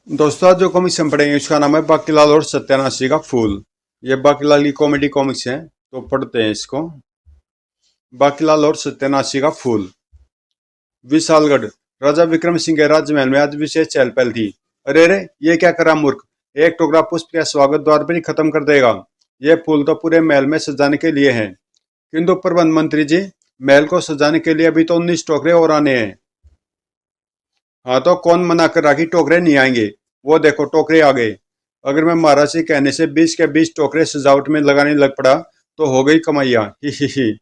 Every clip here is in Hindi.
दोस्तों आज जो कॉमिक्स हम पढ़ेंगे उसका नाम है बाकीलाल और सत्यानाशी का फूल। ये बाकीलाल की कॉमेडी कॉमिक्स है, तो पढ़ते हैं इसको। बाकीलाल और सत्यानाशी का फूल। विशालगढ़। राजा विक्रम सिंह के राजमहल में आज विशेष चहल पहल थी। अरे रे, ये क्या करा मूर्ख, एक टुकड़ा पुष्प के स्वागत द्वार पर ही खत्म कर देगा। ये फूल तो पूरे महल में सजाने के लिए है। किंतु प्रबंध मंत्री जी, महल को सजाने के लिए अभी तो 19 टोकरे और आने हैं। हाँ तो कौन मना कर रहा कि टोकरे नहीं आएंगे। वो देखो टोकरे आ गए। अगर मैं महाराज के कहने से 20 के 20 टोकरे सजावट में लगाने लग पड़ा तो हो गई कमाइया, ही।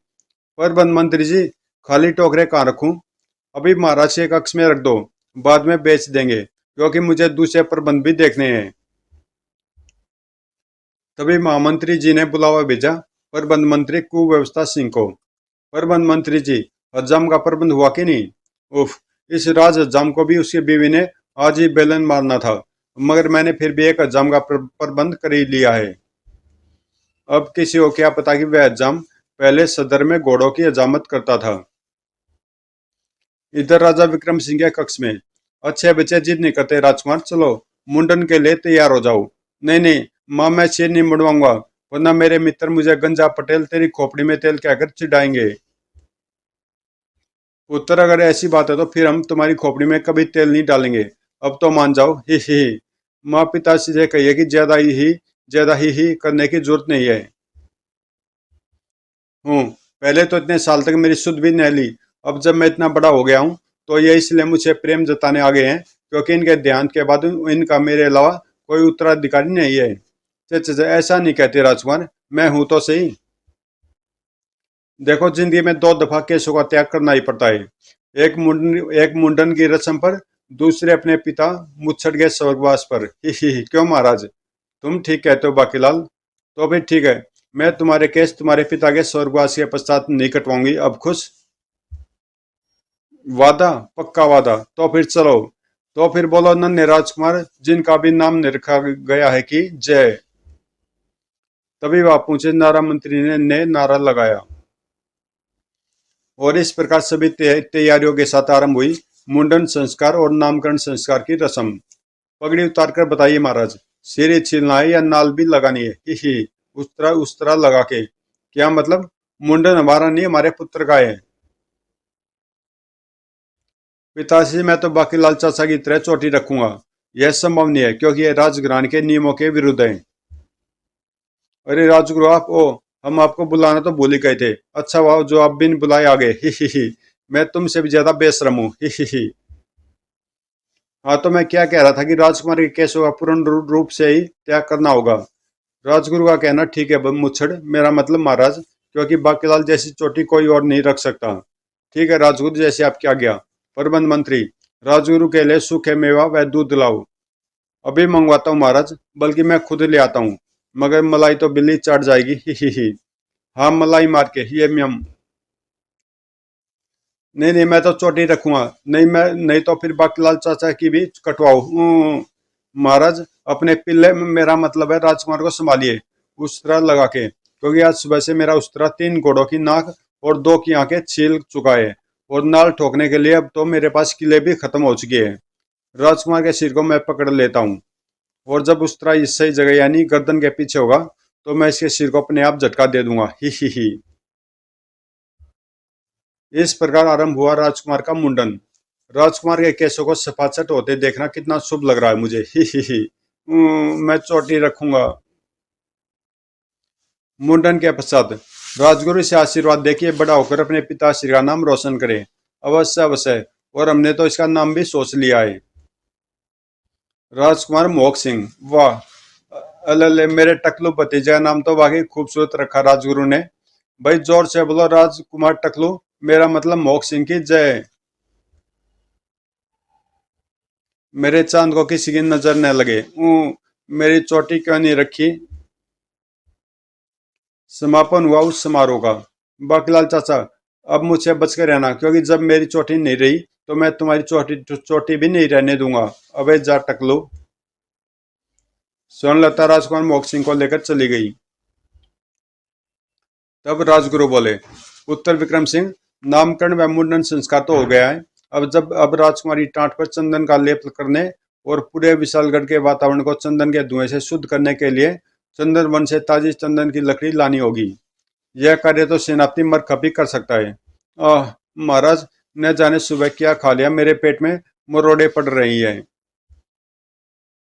पर वन मंत्री जी, खाली टोकरे कहाँ रखूं? अभी महाराज के कक्ष में रख दो, बाद में बेच देंगे, क्योंकि मुझे दूसरे प्रबंध भी देखने हैं। तभी महामंत्री जी ने बुलावा भेजा प्रबंध मंत्री कुव्यवस्था सिंह को। प्रबंध मंत्री जी, हज्जाम का प्रबंध हुआ कि नहीं? उफ, इस राज हज्जाम को भी उसकी बीवी ने आज ही बेलन मारना था, मगर मैंने फिर भी एक हज्जाम का प्रबंध कर ही लिया है। अब किसी को क्या पता कि वह हज्जाम पहले सदर में घोड़ों की हजामत करता था। इधर राजा विक्रम सिंह के कक्ष में। अच्छे बच्चे जिद नहीं करते राजकुमार, चलो मुंडन के लिए तैयार हो जाओ। नहीं नहीं माँ, मैं सिर नहीं मुड़वाऊंगा, वरना मेरे मित्र मुझे गंजा पटेल तेरी खोपड़ी में तेल कहकर चिढ़ाएंगे। पुत्र, अगर ऐसी बात है तो फिर हम तुम्हारी खोपड़ी में कभी तेल नहीं डालेंगे। अब तो मान जाओ, ही। माँ पिताश्री से कहिए कि ज्यादा ही करने की जरूरत नहीं है। हूँ, पहले तो इतने साल तक मेरी सुध भी नहीं ली। अब जब मैं इतना बड़ा हो गया हूँ तो ये इसलिए मुझे प्रेम जताने आ गए हैं, क्योंकि इनके देहांत के बाद इनका मेरे अलावा कोई उत्तराधिकारी नहीं है। ऐसा नहीं कहते राजकुमार, मैं हूं तो सही। देखो, जिंदगी में दो दफा केशों का त्याग करना ही पड़ता है। एक मुंडन की रस्म पर, दूसरे अपने पिता मुच्छड़ के स्वर्गवास पर, ही। क्यों महाराज, तुम ठीक कहते हो बाकीलाल। तो फिर ठीक है, मैं तुम्हारे केस तुम्हारे पिता के स्वर्गवास के पश्चात नहीं कटवाऊंगी। अब खुश? वादा? पक्का वादा? तो फिर चलो। तो फिर बोलो नन्हे राजकुमार, जिनका भी नाम नहीं रखा गया है कि जय। तभी वह पूछे नारा मंत्री ने नारा लगाया और इस प्रकार सभी तैयारियों के साथ आरंभ हुई मुंडन संस्कार और नामकरण संस्कार की रस्म। पगड़ी उतार कर बताइए महाराज, सिर ही छीलना है या नाल भी लगानी है? ही। उस तरह लगा के क्या मतलब? मुंडन हमारा नहीं, हमारे पुत्र का है। पिताश्री, मैं तो बाकीलाल चाचा की तरह चोटी रखूंगा। यह संभव नहीं है, क्योंकि यह राजघराने के नियमों के विरुद्ध है। अरे राजगुरु, आप ओ, हम आपको बुलाना तो भूल ही गए थे। अच्छा वाह, जो आप बिन बुलाए आ गए, ही। मैं तुमसे भी ज्यादा बेशरम हूँ, ही। हाँ तो मैं क्या कह रहा था कि राजकुमार के केसों का पूर्ण रूप से ही त्याग करना होगा। राजगुरु का कहना ठीक है मुच्छड़, मेरा मतलब महाराज, क्योंकि बाकीलाल जैसी चोटी कोई और नहीं रख सकता। ठीक है राजगुरु, जैसे आपकी आज्ञा। प्रबंध मंत्री, राजगुरु के लिए सूखे मेवा व दूध लाओ। अभी मंगवाता हूँ महाराज, बल्कि मैं खुद ले आता हूँ, मगर मलाई तो बिल्ली चाट जाएगी, ही। हाँ, मलाई मार के ये यम। नहीं नहीं, मैं तो चोटी रखूंगा। नहीं, मैं नहीं तो फिर बाकीलाल चाचा की भी कटवाओ। महाराज, अपने पिल्ले में मेरा मतलब है राजकुमार को संभालिए उस तरह लगा के, क्योंकि आज सुबह से मेरा उस तरह 3 घोड़ों की नाक और 2 की आंखें छील चुका है, और नाल ठोकने के लिए अब तो मेरे पास किले भी खत्म हो चुके हैं। राजकुमार के सिर को मैं पकड़ लेता हूँ, और जब उस तरह इस सही जगह यानी गर्दन के पीछे होगा तो मैं इसके सिर को अपने आप झटका दे दूंगा, ही। इस प्रकार आरंभ हुआ राजकुमार का मुंडन। राजकुमार के केसों को सफाचट होते देखना कितना शुभ लग रहा है मुझे, ही। मैं चोटी रखूंगा। मुंडन के पश्चात राजगुरु से आशीर्वाद देखिए बड़ा होकर अपने पिताश्री का नाम रोशन करे। अवश्य अवश्य, और हमने तो इसका नाम भी सोच लिया है, राजकुमार मोहक सिंह। वाह, अल्ले मेरे टकलू भतीजे का नाम तो वाकई खूबसूरत रखा राजगुरु ने। भाई जोर से बोलो, राजकुमार टकलू, मेरा मतलब मोहक सिंह की जय। मेरे चांद को किसी की नजर न लगे। मेरी चोटी क्यों नहीं रखी? समापन हुआ उस समारोह का। बाकीलाल चाचा, अब मुझसे बच कर रहना, क्योंकि जब मेरी चोटी नहीं रही तो मैं तुम्हारी चोटी चोटी भी नहीं रहने दूंगा। अबे जा टकलू। स्वर्णलता राजकुमार मोहक सिंह को लेकर चली गई। तब राजगुरु बोले, उत्तर विक्रम सिंह, नामकरण व मुंडन संस्कार तो हो गया है। अब राजकुमारी टाट पर चंदन का लेप करने और पूरे विशालगढ़ के वातावरण को चंदन के धुएं से शुद्ध करने के लिए चंदन वन से ताजी चंदन की लकड़ी लानी होगी। यह कार्य तो सेनापति मरकप ही कर सकता है। आह महाराज, न जाने सुबह क्या खा लिया, मेरे पेट में मरोड़े पड़ रही है।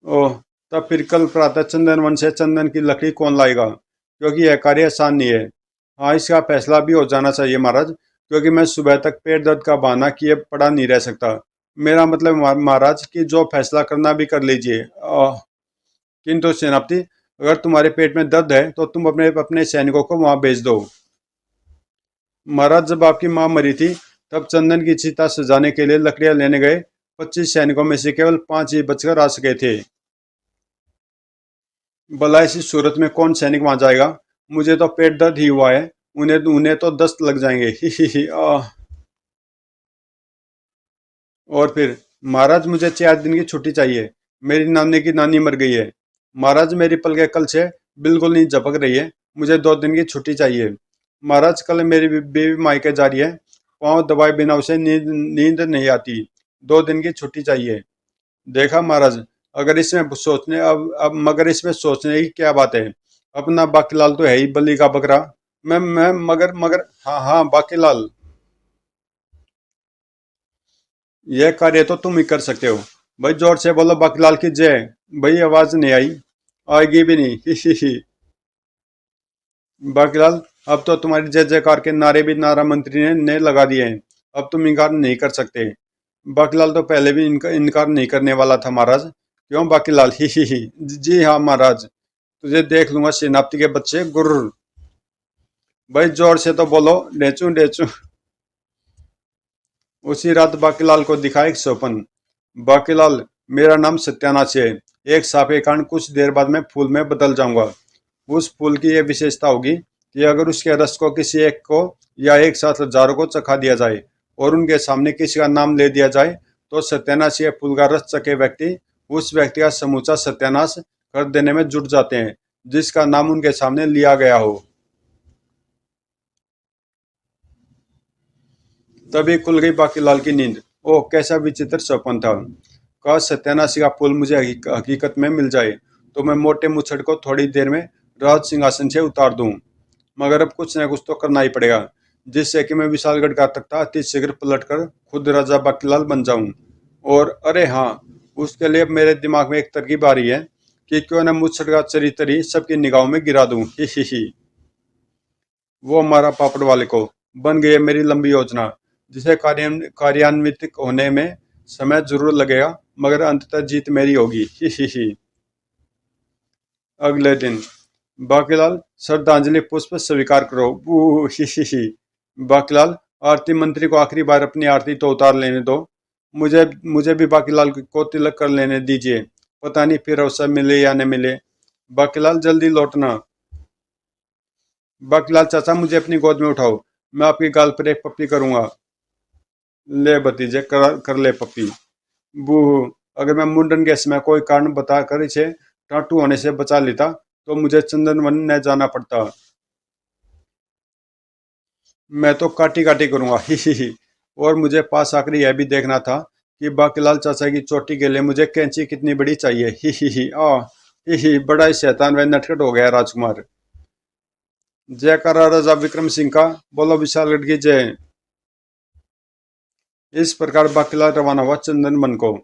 ओह, तब फिर कल प्रातः चंदन वन से चंदन की लकड़ी कौन लाएगा, क्योंकि यह कार्य आसान नहीं है। हाँ, इसका फैसला भी हो जाना चाहिए महाराज, क्योंकि मैं सुबह तक पेट दर्द का बहाना किए पड़ा नहीं रह सकता। मेरा मतलब महाराज कि जो फैसला करना भी कर लीजिए। किंतु सेनापति, अगर तुम्हारे पेट में दर्द है तो तुम अपने अपने सैनिकों को वहां भेज दो। महाराज, जब आपकी मां मरी थी तब चंदन की चिता सजाने के लिए लकड़ियां लेने गए 25 सैनिकों में से केवल 5 ही बचकर आ सके थे। भला इसी सूरत में कौन सैनिक वहां जाएगा? मुझे तो पेट दर्द ही हुआ है, उन्हें उन्हें तो दस्त लग जाएंगे। ही आह। और फिर महाराज, मुझे 4 दिन की छुट्टी चाहिए। मेरी नानी की नानी मर गई है। महाराज, मेरी पलकें कल से बिल्कुल नहीं झपक रही है, मुझे 2 दिन की छुट्टी चाहिए। महाराज, कल मेरी बेबी मायके जा रही है, पाँव दबाए बिना उसे नींद नींद नहीं आती। 2 दिन की छुट्टी चाहिए। देखा महाराज, अगर इसमें सोचने अब मगर इसमें सोचने की क्या बात है? अपना बाकीलाल तो है ही बलि का बकरा। मैं मगर मगर हाँ हाँ बाकीलाल, यह कार्य तो तुम ही कर सकते हो। भाई जोर से बोलो, बाकीलाल की जय। भाई आवाज नहीं आई, आएगी भी नहीं। ही। बाकीलाल, अब तो तुम्हारी जय जयकार के नारे भी नारा मंत्री ने लगा दिए हैं, अब तुम इनकार नहीं कर सकते। बाकीलाल तो पहले भी इनकार नहीं करने वाला था महाराज। क्यों बाकीलाल? ही। जी हाँ महाराज, तुझे देख लूंगा सेनापति के बच्चे, गुर्र। भाई जोर से तो बोलो, डेचू डेचू। उसी रात बाकीलाल को दिखा एक सपन। बाकीलाल, मेरा नाम सत्यानाश है। एक साप के कारण कुछ देर बाद मैं फूल में बदल जाऊंगा। उस फूल की यह विशेषता होगी कि अगर उसके रस को किसी एक को या एक साथ हजारों को चखा दिया जाए और उनके सामने किसी का नाम ले दिया जाए, तो सत्यानाश या फूल का रस चखे व्यक्ति उस व्यक्ति का समूचा सत्यानाश कर देने में जुट जाते हैं, जिसका नाम उनके सामने लिया गया हो। तभी खुल गई बाकीलाल की नींद। ओह, कैसा विचित्र सपन था। काश सत्यानाशी का फूल मुझे हकीकत में मिल जाए, तो मैं मोटे मुच्छड़ को थोड़ी देर में राज सिंहासन से उतार दूं। मगर अब कुछ न कुछ तो करना ही पड़ेगा, जिससे कि मैं विशालगढ़ का तख्ता अति शीघ्र पलटकर खुद राजा बाकीलाल बन जाऊं। और अरे हाँ, उसके लिए अब मेरे दिमाग में एक तरकीब आ रही है कि क्यों न मुच्छड़ का चरित्र ही सबकी निगाहों में गिरा दूं। ही। वो हमारा पापड़ वाले को बन गई है मेरी लंबी योजना, जिसे कार्यान्वित होने में समय जरूर लगेगा, मगर अंततः जीत मेरी होगी। ही। अगले दिन, बाकीलाल, श्रद्धांजलि पुष्प स्वीकार करो। बू। ही। बाकीलाल, आरती मंत्री को आखिरी बार अपनी आरती तो उतार लेने दो। मुझे मुझे भी बाकीलाल को तिलक कर लेने दीजिए। पता नहीं फिर अवसर मिले या न मिले। बाकीलाल, जल्दी लौटना। बाकीलाल चाचा, मुझे अपनी गोद में उठाओ, मैं आपकी गाल पर एक पप्पी करूंगा। ले भतीजे, कर ले पप्पी। बूहू, अगर मैं मुंडन के समय कोई कारण बताकर इसे टाटू होने से बचा लेता तो मुझे चंदन वन न जाना पड़ता। मैं तो काटी काटी करूंगा। ही। और मुझे पास आकर यह भी देखना था कि बाकीलाल चाचा की चोटी के लिए मुझे कैंची कितनी बड़ी चाहिए। ही आ ही, बड़ा ही शैतान व नटखट हो गया राजकुमार। जयकारा राजा विक्रम सिंह का, बोलो विशालगढ़ की जय। इस प्रकार बाकीलाल रवाना हुआ चंदन वन को।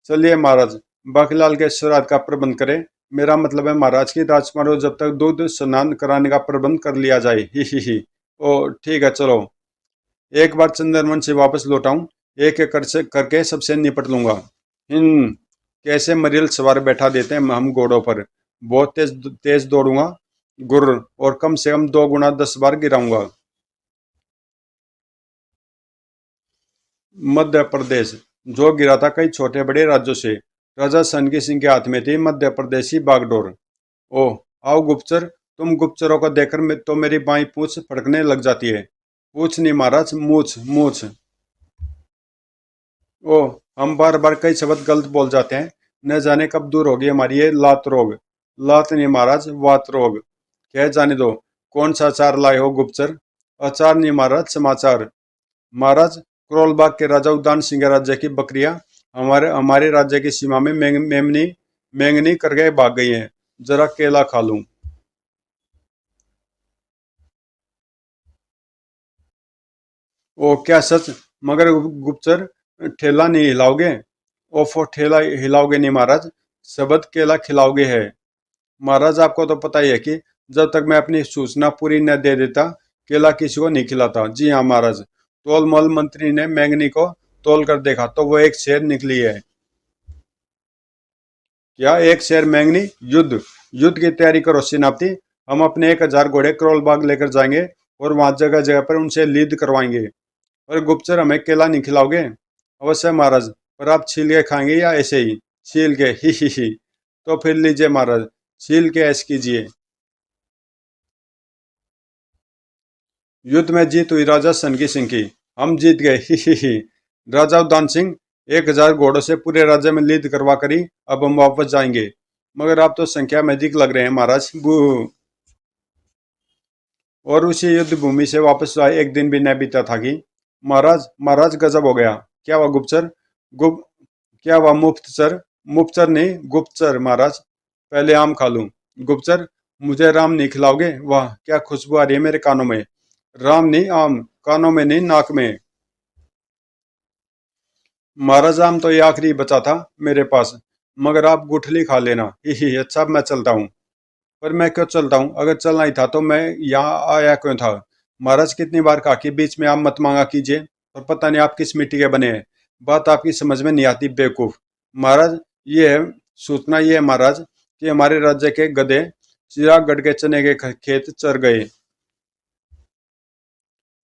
चलिए महाराज, बाकीलाल के श्राद्ध का प्रबंध करें। मेरा मतलब है महाराज की राजकुमार को जब तक दूध स्नान कराने का प्रबंध कर लिया जाए। ही। ओ ठीक है, चलो। एक बार चंदन वन से वापस लौटाऊं, एक एक करके सबसे निपट लूंगा। कैसे मरियल सवार बैठा देते हैं हम घोड़ों पर। बहुत तेज तेज दौड़ूंगा, गुर्र, और कम से कम 2 गुना 10 बार गिराऊंगा। मध्य प्रदेश, जो गिरा था कई छोटे बड़े राज्यों से। राजा सनकी सिंह के हाथ में थी मध्य प्रदेश की बागडोर। ओह, आओ गुप्तचर। तुम गुप्तचरों को देखकर तो मेरी बाई पूंछ फड़कने लग जाती है। पूछ नहीं महाराज, मूछ मूछ। ओह, हम बार बार कई शब्द गलत बोल जाते हैं, न जाने कब दूर होगी हमारी ये लात रोग। लात नहीं महाराज, वात रोग। कह जाने दो, कौन सा अचार लाए हो गुप्तचर? अचार नहीं महाराज, समाचार। महाराज, करोल बाग के राजा उद्यान सिंह राज्य की बकरियां हमारे हमारे राज्य की सीमा में मेमनी मेंगनी करके भाग गई है। जरा केला खा लूं। ओ क्या सच? मगर गुप्तचर, ठेला नहीं हिलाओगे? ओफो, ठेला हिलाओगे नहीं महाराज, शबद केला खिलाओगे है। महाराज, आपको तो पता ही है कि जब तक मैं अपनी सूचना पूरी न दे देता, केला किसी को नहीं खिलाता। जी हाँ महाराज। तोल मोल मंत्री ने मैंगनी को तोल कर देखा तो वो एक शेर निकली है। क्या एक शेर मैंगनी? युद्ध? युद्ध की तैयारी करो सेनापति। हम अपने 1,000 घोड़े करोल बाग लेकर जाएंगे और वहां जगह जगह पर उनसे लीद करवाएंगे। और गुप्तचर, हमें केला नहीं खिलाओगे? अवश्य महाराज, पर आप छील के खाएंगे या ऐसे ही? छील के, ही। तो फिर लीजिए महाराज, छील के ऐश कीजिए। युद्ध में जीत हुई राजा सनकी सिंह की। हम जीत गए, ही। राजा उद्दान सिंह, 1,000 घोड़ों से पूरे राज्य में लीद करवा करी अब हम वापस जाएंगे। मगर आप तो संख्या में अधिक लग रहे हैं महाराज, बू। और उसी युद्ध भूमि से वापस आए एक दिन भी न बीता था कि महाराज, महाराज गजब हो गया। क्या हुआ गुप्तचर? गुप क्या हुआ मुफ्तचर? मुफ्तचर नहीं, गुप्तचर महाराज। पहले आम खा लूं। गुप्तचर, मुझे राम नहीं खिलाओगे? वाह, क्या खुशबू आ रही है मेरे कानों में। राम नहीं, आम। कानों में नहीं, नाक में। महाराज, आम तो ये आखिरी बचा था मेरे पास, मगर आप गुठली खा लेना, ही। अच्छा, अब मैं चलता हूँ। पर मैं क्यों चलता हूँ? अगर चलना ही था तो मैं यहाँ आया क्यों था? महाराज, कितनी बार कहा कि बीच में आप मत मांगा कीजिए, और पता नहीं आप किस मिट्टी के बने हैं। बात आपकी समझ में नहीं आती, बेवकूफ। महाराज, ये है सूचना, ये है महाराज कि हमारे राज्य के गधे चिरागढ़ के चने के खेत चर गए।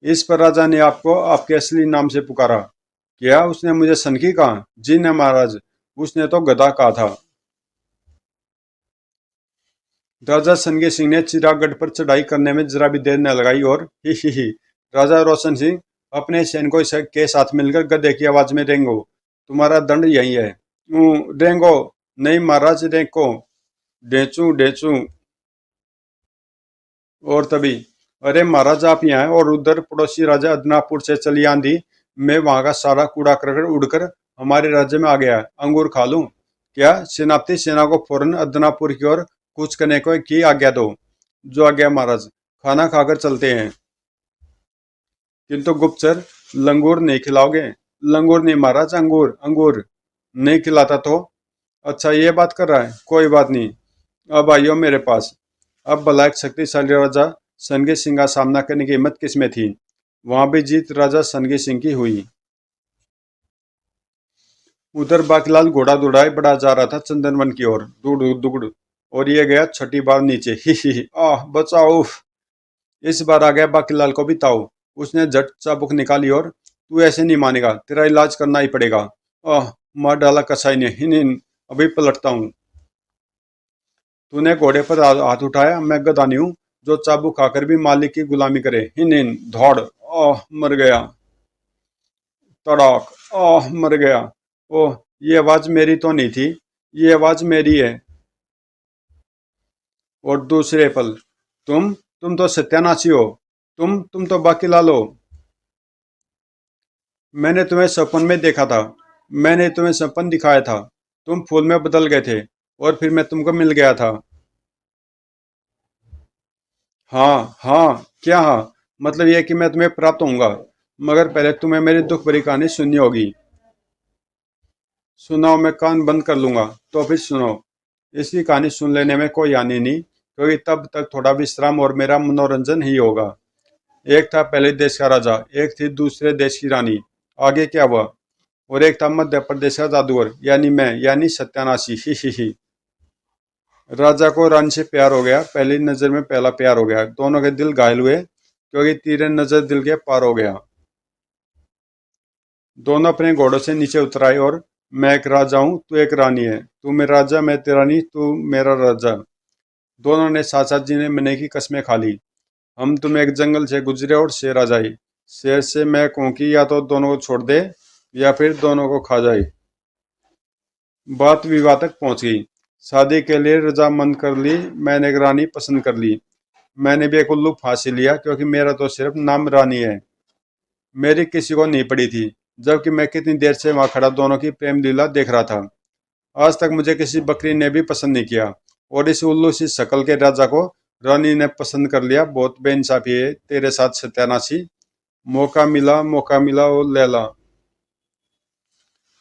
इस पर राजा ने आपको आपके असली नाम से पुकारा। क्या उसने मुझे सनकी कहा? जी न महाराज, उसने तो गधा कहा था। राजा सनकी सिंह ने चिरागढ़ पर चढ़ाई करने में जरा भी देर न लगाई और ही। राजा रोशन सिंह, अपने सैनिकों के साथ मिलकर गधे की आवाज में, रेंगो, तुम्हारा दंड यही है। रेंगो? नहीं महाराज, रेंको। डेचू डेचू। और तभी, अरे महाराज, आप यहाँ हैं और उधर पड़ोसी राजा अदनापुर से चली आंधी में वहां का सारा कूड़ा करकट उड़कर हमारे राज्य में आ गया है। अंगूर खा लूं? क्या? सेनापति, सेना को फौरन अदनापुर की ओर कूच करने को की आज्ञा दो। जो आज्ञा महाराज। खाना खाकर चलते हैं। किंतु गुप्तचर, लंगूर नहीं खिलाओगे? लंगूर नहीं महाराज, अंगूर अंगूर। नहीं खिलाता तो? अच्छा, ये बात कर रहा है, कोई बात नहीं। अब आइयो मेरे पास। अब भला एक शक्तिशाली राजा सनगी सिंह का सामना करने की हिम्मत किसमें थी? वहां भी जीत राजा सनगी सिंह की हुई। उधर बाकीलाल घोड़ा दौड़ाए बढ़ा जा रहा था चंदनवन की ओर, दुड़ दुड़। और ये गया छठी बार नीचे, ही। आह, बचाओ। इस बार आ गया बाकीलाल को भी ताव। उसने झट चाबुक निकाली और, तू ऐसे नहीं मानेगा, तेरा इलाज करना ही पड़ेगा। आह, मार डाला कसाई ने, हिन। अभी पलटता हूँ। तूने घोड़े पर हाथ उठाया, मैं गधा नहीं हूं जो चाबुक खाकर भी मालिक की गुलामी करे। हिन धौड़। आह, मर गया। तड़ाक। आह, मर गया। ओह, ये आवाज मेरी तो नहीं थी, ये आवाज मेरी है। और दूसरे पल, तुम तो सत्यानाशी हो। तुम तो बाकीलाल हो। मैंने तुम्हें सपन में देखा था। मैंने तुम्हें सपन दिखाया था। तुम फूल में बदल गए थे और फिर मैं तुमको मिल गया था। हाँ हाँ, क्या हाँ? मतलब यह कि मैं तुम्हें प्राप्त होऊंगा, मगर पहले तुम्हें मेरी दुख भरी कहानी सुननी होगी। सुनाओ, मैं कान बंद कर लूंगा। तो फिर सुनो। इसकी कहानी सुन लेने में कोई हानि नहीं, क्योंकि तब तक थोड़ा विश्राम और मेरा मनोरंजन ही होगा। एक था पहले देश का राजा, एक थी दूसरे देश की रानी। आगे क्या हुआ? और एक था मध्य प्रदेश का जादूगर, यानी मैं, यानी सत्यानाशी, ही। राजा को रानी से प्यार हो गया, पहली नजर में पहला प्यार हो गया। दोनों के दिल घायल हुए, क्योंकि तीर नजर दिल के पार हो गया। दोनों अपने घोड़ों से नीचे उतर आए और, मैं एक राजा हूँ, तू एक रानी है। तू मेरा राजा, मैं तेरा रानी, तू मेरा राजा। दोनों ने साथ साथ जीने मरने की कस्में खा ली। हम तुम एक जंगल से गुजरे और शेर आ जाए। शेर से मैं कहूँ कि या तो दोनों को छोड़ दे या फिर दोनों को खा जाए। बात विवाह तक पहुंच गई। शादी के लिए रजामंद कर ली। मैंने एक रानी पसंद कर ली। मैंने भी एक उल्लू फांसी लिया, क्योंकि मेरा तो सिर्फ नाम रानी है। मेरी किसी को नहीं पड़ी थी। जबकि मैं कितनी देर से वहां खड़ा दोनों की प्रेम लीला देख रहा था। आज तक मुझे किसी बकरी ने भी पसंद नहीं किया, और इस उल्लू सी शक्ल के राजा को रानी ने पसंद कर लिया। बहुत बेइंसाफी है तेरे साथ सत्यानाशी। मौका मिला और लैला।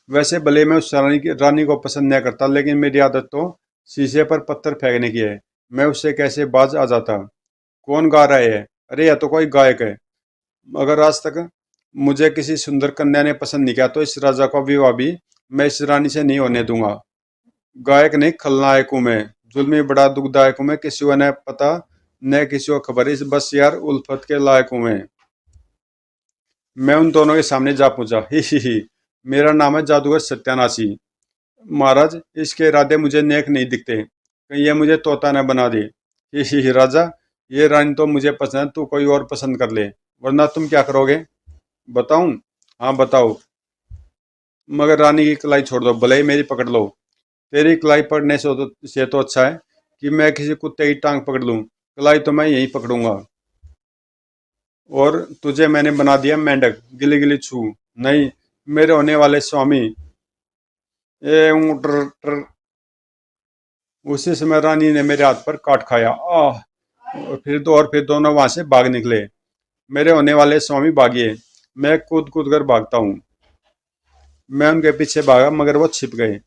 वैसे भले मैं उस रानी को पसंद नहीं करता, लेकिन मेरी आदत तो शीशे पर पत्थर फेंकने की है। मैं उससे कैसे बाज आ जाता। कौन गा रहा है? अरे यह तो कोई गायक है। अगर आज तक मुझे किसी सुंदर कन्या ने पसंद नहीं किया, तो इस राजा का विवाह भी मैं इस रानी से नहीं होने दूंगा। गायक नहीं, खलनायक हूं मैं। जुल्मी बड़ा दुखदायक हूं मैं, किसी को न पता न किसी को खबर। इस बस यार उल्फत के लायक हूं मैं उन दोनों के सामने जा पूछा, ही। मेरा नाम है जादूगर सत्यानाशी। महाराज, इसके इरादे मुझे नेक नहीं दिखते, कहीं ये मुझे तोता न बना दे। ही राजा, ये रानी तो मुझे पसंद है, तू कोई और पसंद कर ले, वरना तुम क्या करोगे? बताऊं? हाँ बताओ। मगर रानी की कलाई छोड़ दो, भले ही मेरी पकड़ लो। तेरी कलाई पकड़ने से तो अच्छा है कि मैं किसी कुत्ते की टांग पकड़ लूं। कलाई तो मैं यहीं पकड़ूंगा। और तुझे मैंने बना दिया मेंढक, गिली गिली छू। नहीं, मेरे होने वाले स्वामी। ए ऊं, ट्र, ट्र। उसी समय रानी ने मेरे हाथ पर काट खाया। आह! और फिर दोनों वहां से भाग निकले। मेरे होने वाले स्वामी भागिए। मैं कूद कूद कर भागता हूँ। मैं उनके पीछे भागा, मगर वो छिप गए।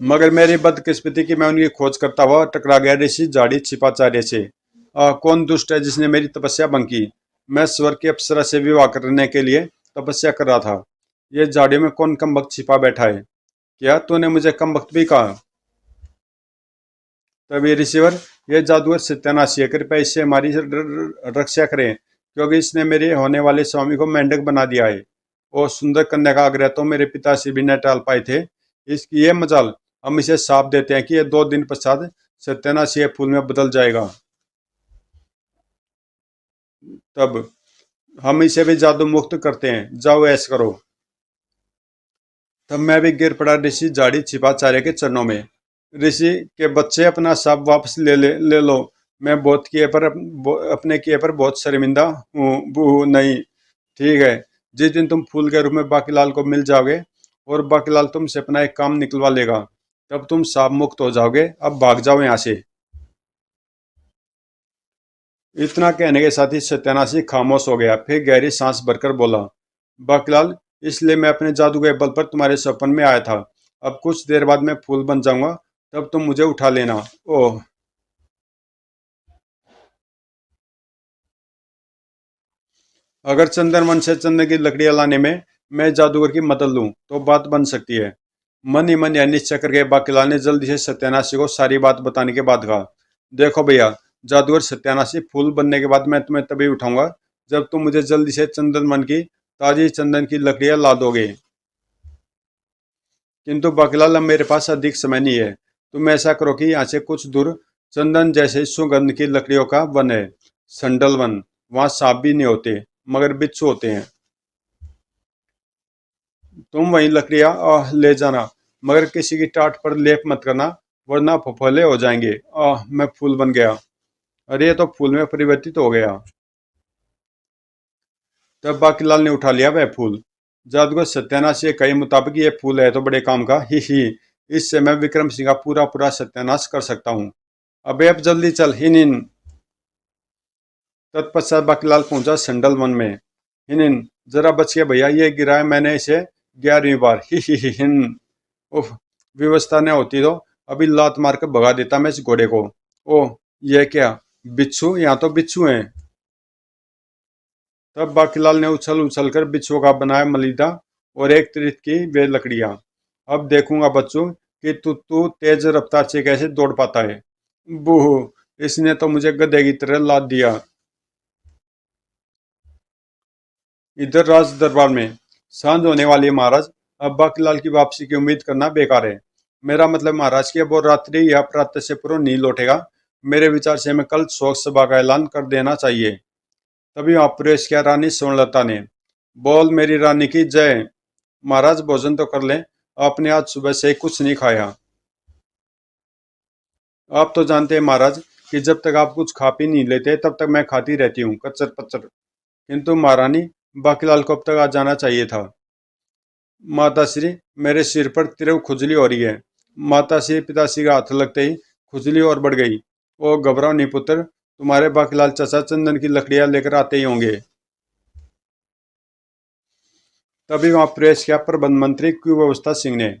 मगर मेरी बदकिस्मती कि मैं उनकी खोज करता हुआ टकरा गया ऋषि झाड़ी छिपाचार्य से। कौन दुष्ट है जिसने मेरी तपस्या भंग की? मैं स्वर्ग की अप्सरा से विवाह करने के लिए तपस्या कर रहा था। ये झाड़ियों में कौन कमबख्त छिपा बैठा है? क्या तूने मुझे कमबख्त भी कहा? तभी ऋषिवर, ये जादूगर सत्यानाशी है, कृपया इससे हमारी रक्षा करें, क्योंकि इसने मेरे होने वाले स्वामी को मेंढक बना दिया है। और सुंदर कन्या का आग्रह तो मेरे पिताश्री भी न टाल पाए थे। इसकी ये मजाल, हम इसे साप देते हैं कि ये 2 दिन पश्चात सत्यानाशी फूल में बदल जाएगा। तब हम इसे भी जादू मुक्त करते हैं। जाओ ऐसा करो। तब मैं भी गिर पड़ा ऋषि झाड़ी छिपाचार्य के चरणों में। ऋषि के बच्चे, अपना साप वापस ले लो। मैं अपने किए पर बहुत शर्मिंदा हूँ। बू नहीं। ठीक है। जिस दिन तुम फूल के रूप में बाकीलाल को मिल जाओगे और बाकीलाल तुमसे अपना एक काम निकलवा लेगा, तब तुम साप मुक्त हो जाओगे। अब भाग जाओ यहाँ से। इतना कहने के साथ ही सत्यानाशी खामोश हो गया, फिर गहरी सांस भरकर बोला, बाकीलाल, इसलिए मैं अपने जादू के बल पर तुम्हारे सपन में आया था। अब कुछ देर बाद मैं फूल बन जाऊंगा, तब तुम मुझे उठा लेना। ओह! अगर चंदन वन से चंदन की लकड़ियां लाने में मैं जादूगर की मदद लूं, तो बात बन सकती है। मन ही मन यह निश्चय करके बाकीलाल ने जल्दी से सत्यानाशी को सारी बात बताने के बाद कहा, देखो भैया, जादूगर सत्यानाशी, फूल बनने के बाद मैं तुम्हें तभी उठाऊंगा जब तुम मुझे जल्दी से चंदन वन की ताजी चंदन की लकड़ियां ला दोगे। किंतु बाकीलाल, अब मेरे पास अधिक समय नहीं है। तुम ऐसा करो कि यहाँ से कुछ दूर चंदन जैसे सुगंध की लकड़ियों का वन है, संडल वन। वहां सांप भी नहीं होते, मगर बिच्छू होते हैं। तुम वही लकड़ियां ले जाना, मगर किसी की टाट पर लेप मत करना, वरना फफोले हो जाएंगे। मैं फूल बन गया। अरे ये तो फूल में परिवर्तित हो गया। तब बाकीलाल ने उठा लिया वह फूल। जादूगर सत्यानाश के कहे मुताबिक ये फूल है तो बड़े काम का, ही। इससे मैं विक्रम सिंह का पूरा पूरा सत्यानाश कर सकता हूँ। अबे अब जल्दी चल, हिन। तत्पश्चात बाकीलाल पहुंचा संडल वन में। हिन, जरा बच के भैया, ये गिरा है मैंने इसे 11वीं बार, ही हिन। उफ! व्यवस्था न होती तो अभी लात मार कर भगा देता मैं इस घोड़े को। ओह! ये क्या? बिच्छू? यहाँ तो बिच्छू हैं। तब बाकीलाल ने उछल उछल कर बिच्छुओं का बनाया मलीदा और एक त्रित की वे लकड़ियां। अब देखूंगा बच्चों कि तू तेज रफ्तार से कैसे दौड़ पाता है। बूह! इसने तो मुझे गधे की तरह लाद दिया। इधर राज दरबार में सांझ होने वाली है महाराज। अब बाकीलाल की वापसी की उम्मीद करना बेकार है। मेरा मतलब महाराज की अब वो रात्रि या प्रातः से पूर्व नहीं लौटेगा। मेरे विचार से हमें कल शोक सभा का ऐलान कर देना चाहिए। तभी वहां प्रवेश किया रानी स्वर्णलता ने। बोल मेरी रानी की जय। महाराज, भोजन तो कर लें, आपने आज सुबह से ही कुछ नहीं खाया। आप तो जानते हैं महाराज कि जब तक आप कुछ खा पी नहीं लेते तब तक मैं खाती रहती हूँ, कच्चर पच्चर। किंतु महारानी, बाकीलाल को अब तक आ जाना चाहिए था। माताश्री, मेरे सिर पर तीव्र खुजली हो रही है। माताश्री पिताश्री का हाथ लगते ही खुजली और बढ़ गई। ओ घबराओ नहीं पुत्र, तुम्हारे बाकीलाल चाचा चंदन की लकड़ियां लेकर आते ही होंगे। तभी वहां प्रवेश किया प्रबंध मंत्री कुव्यवस्था सिंह ने।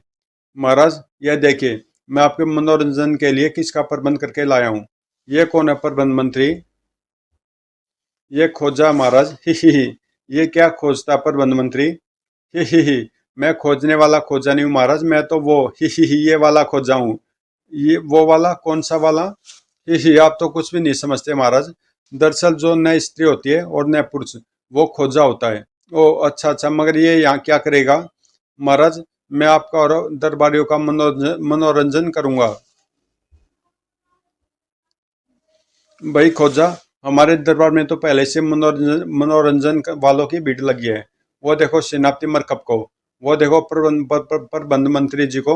महाराज, यह देखिए, मैं आपके मनोरंजन के लिए किसका प्रबंध करके लाया हूँ। ये कौन है प्रबंध मंत्री? ये खोजा महाराज, ही। ये क्या खोजता प्रबंध मंत्री? ही। मैं खोजने वाला खोजा नहीं हूँ महाराज, मैं तो वो ही ये वाला खोजा हूँ। ये वो वाला? कौन सा वाला? ही, आप तो कुछ भी नहीं समझते महाराज। दरअसल जो नई स्त्री होती है और नया पुरुष, वो खोजा होता है। ओ अच्छा अच्छा, मगर ये यहाँ क्या करेगा? महाराज, मैं आपका और दरबारियों का मनोरंजन करूंगा। भाई खोजा, हमारे दरबार में तो पहले से मनोरंजन वालों की भीड़ लगी है। वो देखो सेनापति मरकब को, वो देखो प्रबंध मंत्री जी को,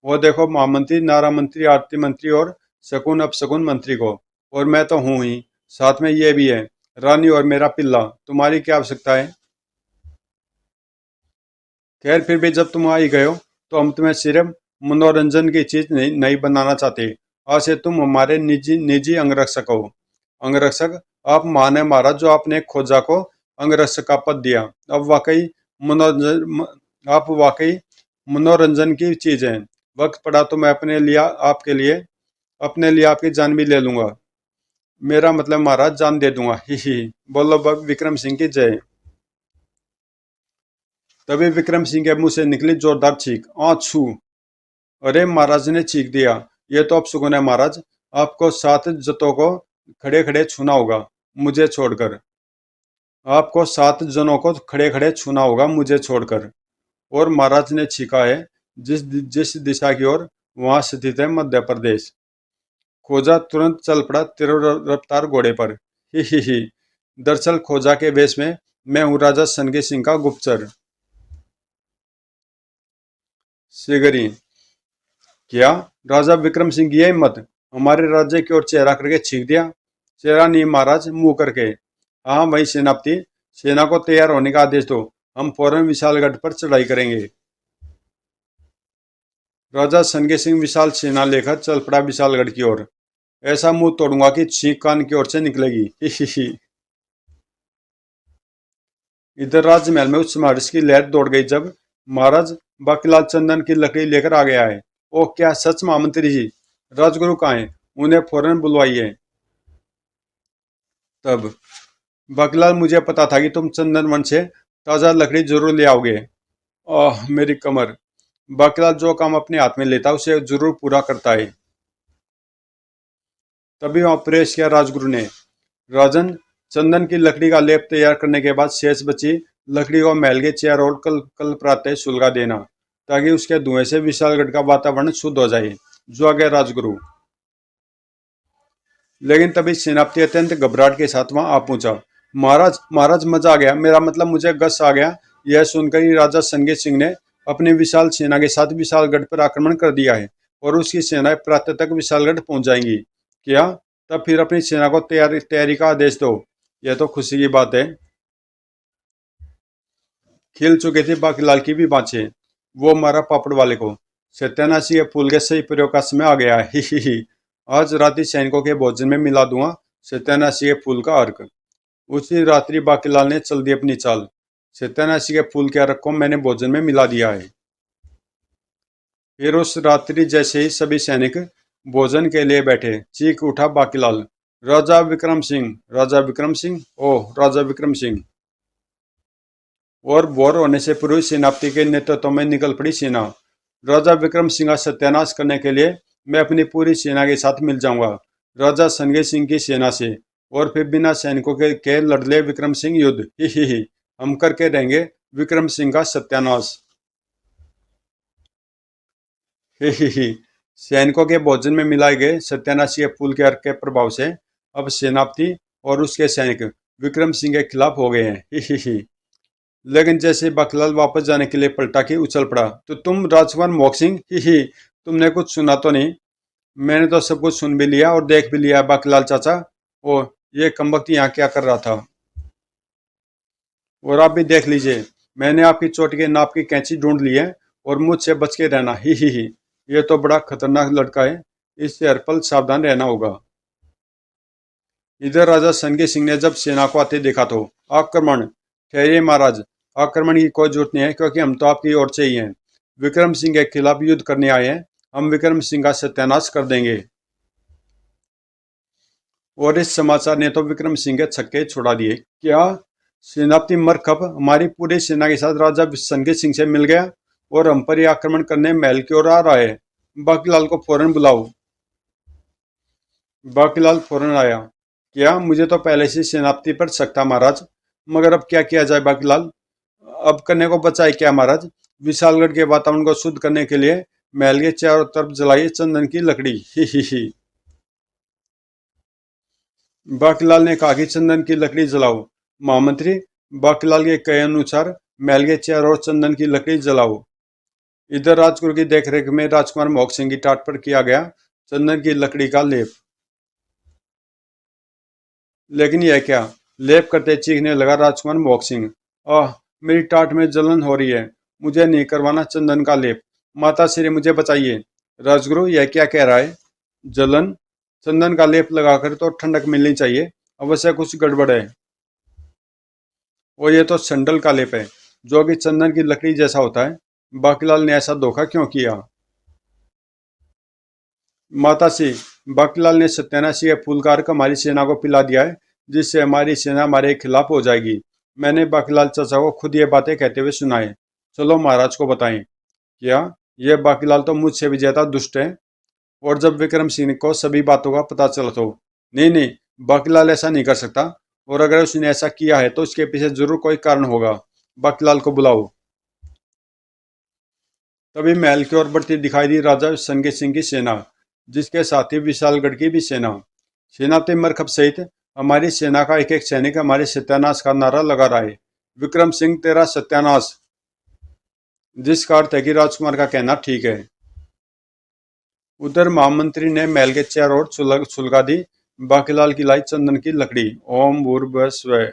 वो देखो महामंत्री, नारा मंत्री, आरती मंत्री और शकुन अपशकुन मंत्री को। और मैं तो हूं ही, साथ में ये भी है, रानी और मेरा पिल्ला। तुम्हारी क्या आवश्यकता है? खैर फिर भी जब तुम आ ही गए हो, तो हम तुम्हें सिर्फ मनोरंजन की चीज नहीं बनाना चाहते। आज से तुम हमारे निजी निजी अंगरक्षक हो। अंगरक्षक? आप महान है महाराज, जो आपने खोजा को अंगरक्षक का पद दिया। अब वाकई आप वाकई मनोरंजन की चीज है। वक्त पड़ा तो मैं अपने लिए आपकी जान भी ले लूंगा। मेरा मतलब महाराज, जान दे दूंगा। ही। बोलो विक्रम सिंह की जय। तभी विक्रम सिंह के मुंह से निकली जोरदार चीख, आछू! अरे महाराज ने चीख दिया, ये तो अपशगुन है महाराज। आपको 7 जतों को खड़े खड़े छूना होगा, मुझे छोड़कर। आपको 7 जनों को खड़े खड़े छूना होगा, मुझे छोड़कर। और महाराज ने चीखा है, जिस जिस दिशा की ओर, वहां स्थित है मध्य प्रदेश। खोजा तुरंत चल पड़ा तीव्र रफ्तार घोड़े पर। ही। दरअसल खोजा के वेश में मैं हूँ राजा सनगी सिंह का गुप्तचर। श्रीगरी, क्या? राजा विक्रम सिंह की यह हिम्मत, हमारे राज्य की ओर चेहरा करके छींक दिया? चेहरा नहीं महाराज, मुंह करके। हाँ वही सेनापति, सेना को तैयार होने का आदेश दो, हम फौरन विशालगढ़ पर चढ़ाई करेंगे। राजा सनगे सिंह विशाल सेना लेकर चल पड़ा विशालगढ़ की ओर। ऐसा मुंह तोड़ूंगा कि छींक कान की ओर से निकलेगी। ही। इधर राजमहल में उत्सव की लहर दौड़ गई जब महाराज बाकीलाल चंदन की लकड़ी लेकर आ गया है। ओ क्या सच महामंत्री जी? राजगुरु कहाँ हैं? उन्हें फौरन बुलवाइए। तब बाकीलाल, मुझे पता था कि तुम चंदन वन से ताजा लकड़ी जरूर ले आओगे। आह मेरी कमर! बाकीलाल जो काम अपने हाथ में लेता उसे जरूर पूरा करता है। तभी वहां प्रवेश किया राजगुरु ने। राजन, चंदन की लकड़ी का लेप तैयार करने के बाद शेष बची लकड़ी को महल के चारों ओर कल प्रातः सुलगा देना, ताकि उसके धुएं से विशालगढ़ का वातावरण शुद्ध हो जाए। जो आ गया राजगुरु। लेकिन तभी सेनापति अत्यंत घबराहट के साथ वहां आ पहुंचा। महाराज, महाराज मजा आ गया, मेरा मतलब मुझे गस आ गया। यह सुनकर ही राजा संगे सिंह ने अपनी विशाल सेना के साथ विशालगढ़ पर आक्रमण कर दिया है और उसकी सेनाएं प्रातः तक विशालगढ़ पहुंच जाएंगी। क्या? तब फिर अपनी सेना को तैयारी का आदेश दो। यह तो खुशी की बात है। खिल चुके थे बाकीलाल की भी बाँछें। वो मारा पापड़ वाले को। सत्यानाशी के फूल के सही प्रयोग का समय आ गया है। ही। आज रात्रि सैनिकों के भोजन में मिला दूंगा सत्यानाशी के फूल का अर्क। उसी रात्रि बाकीलाल ने चल दी अपनी चाल। सत्यानाशी के फूल के अर्क को मैंने भोजन में मिला दिया है। फिर उस रात्रि जैसे ही सभी सैनिक भोजन के लिए बैठे, चीख उठा बाकीलाल, राजा विक्रम सिंह! राजा विक्रम सिंह! ओह राजा विक्रम सिंह! और भोर होने से पूर्व सेनापति के नेतृत्व में निकल पड़ी सेना। राजा विक्रम सिंह का सत्यानाश करने के लिए मैं अपनी पूरी सेना के साथ मिल जाऊंगा राजा सनगे सिंह की सेना से, और फिर बिना सैनिकों के लड़ ले विक्रम सिंह युद्ध। ही। हम करके रहेंगे विक्रम सिंह का सत्यानाश। ही। सैनिकों के भोजन में मिलाए गए सत्यानाशी के फूल के अर्क के प्रभाव से अब सेनापति और उसके सैनिक विक्रम सिंह के खिलाफ हो गए हैं। ही। लेकिन जैसे बकलाल वापस जाने के लिए पलटा के उछल पड़ा, तो तुम राजकुमार मोहक सिंह! ही। तुमने कुछ सुना तो नहीं? मैंने तो सब कुछ सुन भी लिया और देख भी लिया बकलाल चाचा। ओ, ये कमबख्त यहाँ क्या कर रहा था? और आप भी देख लीजिए, मैंने आपकी चोटी के नाप की कैंची ढूंढ ली है और मुझसे बच के रहना। ही। ये तो बड़ा खतरनाक लड़का है, इससे हर पल सावधान रहना होगा। इधर राजा संगे सिंह ने जब सेना को आते देखा तो आक्रमण। ठहरिए महाराज, आक्रमण की कोई जरूरत नहीं है, क्योंकि हम तो आपकी ओर से ही हैं। विक्रम सिंह के खिलाफ युद्ध करने आए हैं, हम विक्रम सिंह का सत्यानाश कर देंगे। और इस समाचार ने तो विक्रम सिंह के छक्के छुड़ा दिए। क्या सेनापति मरकब हमारी पूरी सेना के साथ राजा संगे सिंह से मिल गया और हम पर ही आक्रमण करने महल की ओर आ रहा है? बाकीलाल को फौरन बुलाओ। बाकीलाल फौरन आया। क्या? मुझे तो पहले से सेनापति पर शक था महाराज, मगर अब क्या किया जाए बाकीलाल? अब करने को बचा है क्या महाराज? विशालगढ़ के वातावरण को शुद्ध करने के लिए महल के चारों तरफ जलाइए चंदन की लकड़ी। ही। बाकीलाल ने कहा कि चंदन की लकड़ी जलाओ। महामंत्री, बाकीलाल के कहे अनुसार महल के चारों ओर चंदन की लकड़ी जलाओ। इधर राजगुरु की देखरेख में राजकुमार मोहक सिंह की टाट पर किया गया चंदन की लकड़ी का लेप। लेकिन यह क्या? लेप करते चीखने लगा राजकुमार मोहक सिंह। आह, मेरी टाट में जलन हो रही है, मुझे नहीं करवाना चंदन का लेप। माता श्री, मुझे बचाइए। राजगुरु, यह क्या कह रहा है? जलन? चंदन का लेप लगाकर तो ठंडक मिलनी चाहिए, अवश्य कुछ गड़बड़ है। और ये तो संडल का लेप है, जो कि चंदन की लकड़ी जैसा होता है। बाकीलाल ने ऐसा धोखा क्यों किया? माता श्री, बाकीलाल ने सत्यानाशी के फूलकार को हमारी सेना को पिला दिया है, जिससे हमारी सेना हमारे खिलाफ हो जाएगी। मैंने बाकीलाल चाचा को खुद ये बातें कहते हुए सुनाए। चलो महाराज को बताएं। क्या? यह बाकीलाल तो मुझसे भी ज्यादा दुष्ट है। और जब विक्रम सिंह को सभी बातों का पता चला तो नहीं नहीं, बाकीलाल ऐसा नहीं कर सकता, और अगर उसने ऐसा किया है तो उसके पीछे जरूर कोई कारण होगा। बाकीलाल को बुलाओ। तभी महल की ओर बढ़ती दिखाई दी राजा संगे सिंह की सेना, जिसके साथ ही विशालगढ़ की भी सेना। सेनापति मरकब सहित हमारी सेना का एक एक सैनिक हमारे सत्यानाश का नारा लगा रहा है। विक्रम सिंह, तेरा सत्यानाश। जिसका अर्थ है कि राजकुमार का कहना ठीक है। उधर महामंत्री ने महल के चारों ओर सुलगा दी बाकीलाल की लाई चंदन की लकड़ी। ओम भूर्भुवः स्वः।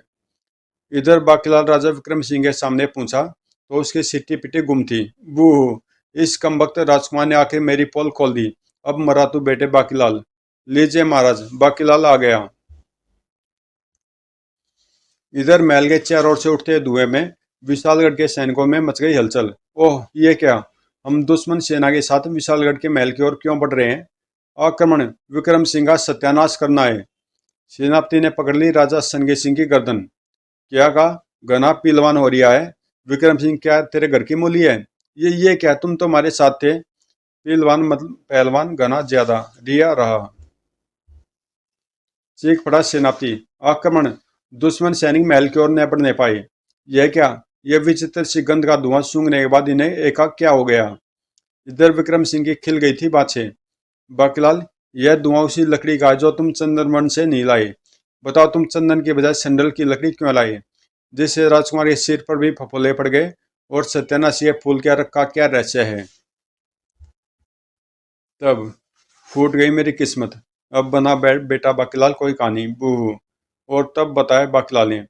इधर बाकीलाल राजा विक्रम सिंह के सामने पूछा तो उसकी सिट्टी पिट्टी गुम थी। बूह! इस कमबख्त राजकुमार ने आखिर मेरी पोल खोल दी। अब मरा तू बेटे बाकीलाल। लीजिए महाराज, बाकीलाल आ गया। इधर महल के चारों ओर से उठते धुएं में विशालगढ़ के सैनिकों में मच गई हलचल। ओह, ये क्या? हम दुश्मन सेना के साथ विशालगढ़ के महल की ओर क्यों बढ़ रहे हैं? आक्रमण! विक्रम सिंह का सत्यानाश करना है। सेनापति ने पकड़ ली राजा संगे सिंह की गर्दन। क्या कहा? घना पीलवान हो रिया है? विक्रम सिंह क्या तेरे घर की मूली है? ये क्या, तुम तो हमारे साथ थे। पीलवान मतलब पहलवान, घना ज्यादा रिया रहा। चीख पड़ा सेनापति। आक्रमण! दुश्मन सैनिक महल की ओर न बढ़ने पाए। यह क्या? यह विचित्र सी गंध का धुआं सूंघने के बाद इन्हें एकाएक क्या हो गया? इधर विक्रम सिंह की खिल गई थी बाछे। बाकीलाल, यह धुआं उसी लकड़ी का है जो तुम चंदन से नहीं लाए। बताओ, तुम चंदन की बजाय सैंडल की लकड़ी क्यों लाए? जिससे राजकुमार के सिर पर भी फफोले पड़ गए। और सत्यानाश, ये फूल क्या रखा, क्या रहस्य है? तब फूट गई मेरी किस्मत। अब बना बेटा बाकीलाल कोई कहानी। बूह! और तब बताया बाकीलाल ने।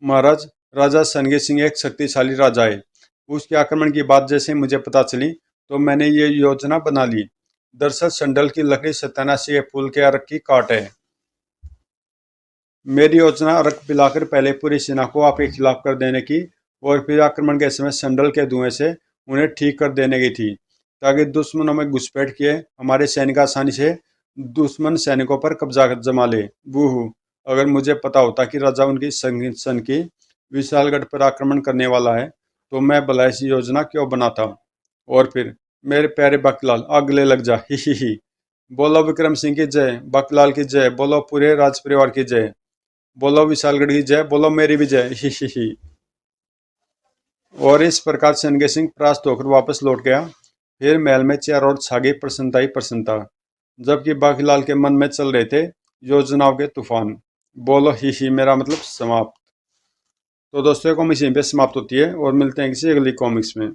महाराज, राजा संगे सिंह एक शक्तिशाली राजा है। उसके आक्रमण की बात जैसे मुझे पता चली तो मैंने ये योजना बना ली। दरअसल संडल की लकड़ी सत्यानाशी के फूल के अर्क की काट है। मेरी योजना अर्क पिलाकर पहले पूरी सेना को आपके खिलाफ कर देने की, और फिर आक्रमण के समय संडल के धुएं से उन्हें ठीक कर देने की थी, ताकि दुश्मनों में घुसपैठ किए हमारे सैनिक आसानी से दुश्मन सैनिकों पर कब्जा जमा ले। बूह! अगर मुझे पता होता कि राजा उनकी सन की विशालगढ़ पर आक्रमण करने वाला है तो मैं भला ऐसी योजना क्यों बनाता? और फिर मेरे प्यारे बाकीलाल, आग गले लग जा। ही। बोलो विक्रम सिंह की जय, बाकीलाल की जय, बोलो पूरे राज परिवार की जय, बोलो विशालगढ़ की जय, बोलो मेरी भी जय। ही। और इस प्रकार संगे सिंह परास्त होकर वापस लौट गया। फिर महल में चारों ओर छा गई प्रसन्नता ही प्रसन्नता, जबकि बाकीलाल के मन में चल रहे थे योजनाओं के तूफान। बोलो ही, मेरा मतलब समाप्त। तो दोस्तों, कॉमिक्स यहीं पे समाप्त होती है और मिलते हैं किसी अगली कॉमिक्स में।